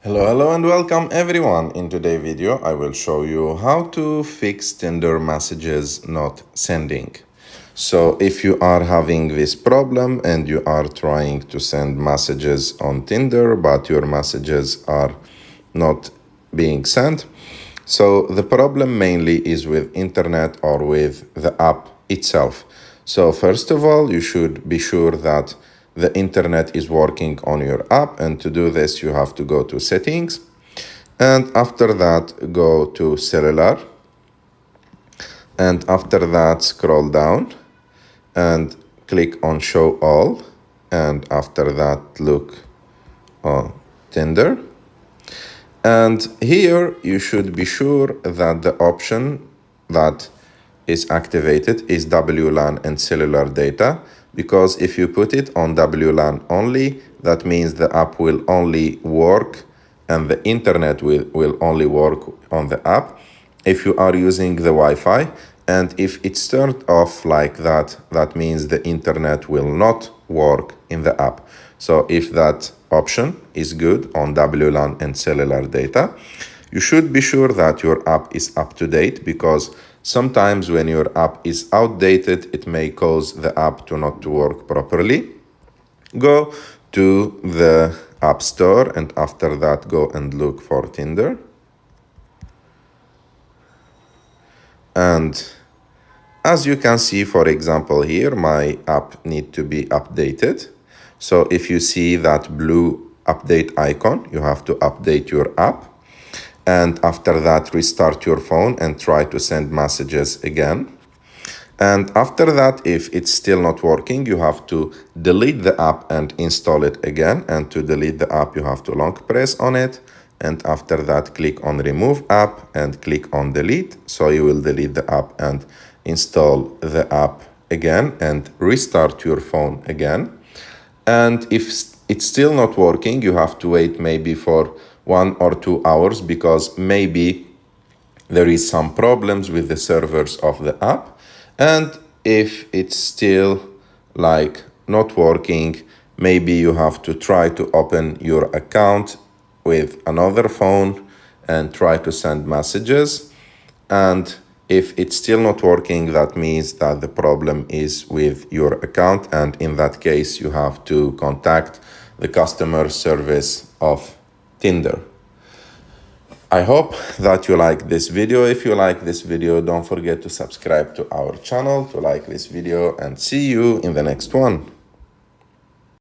Hello and welcome everyone. In today's video I will show you how to fix Tinder messages not sending. So if you are having this problem and you are trying to send messages on Tinder but your messages are not being sent, so the problem mainly is with internet or with the app itself. So first of all, you should be sure that the internet is working on your app, and to do this you have to go to settings, and after that go to cellular, and after that scroll down and click on show all, and after that look on Tinder. And here you should be sure that the option that is activated is WLAN and cellular data, because if you put it on WLAN only, that means the app will only work and the internet will only work on the app if you are using the Wi-Fi. And if it's turned off like that, that means the internet will not work in the app. So if that option is good on WLAN and cellular data, you should be sure that your app is up to date, because sometimes when your app is outdated, it may cause the app to not work properly. Go to the App Store and after that go and look for Tinder. And as you can see, for example, here my app need to be updated. So if you see that blue update icon, you have to update your app. And after that, restart your phone and try to send messages again. And after that, if it's still not working, you have to delete the app and install it again. And to delete the app, you have to long press on it. And after that, click on remove app and click on delete. So you will delete the app and install the app again and restart your phone again. And if it's still not working, you have to wait maybe for 1 or 2 hours, because maybe there is some problems with the servers of the app. And if it's still like not working, maybe you have to try to open your account with another phone and try to send messages. And if it's still not working, that means that the problem is with your account, and in that case you have to contact the customer service of Tinder. I hope that you like this video. If you like this video, don't forget to subscribe to our channel, to like this video, and see you in the next one.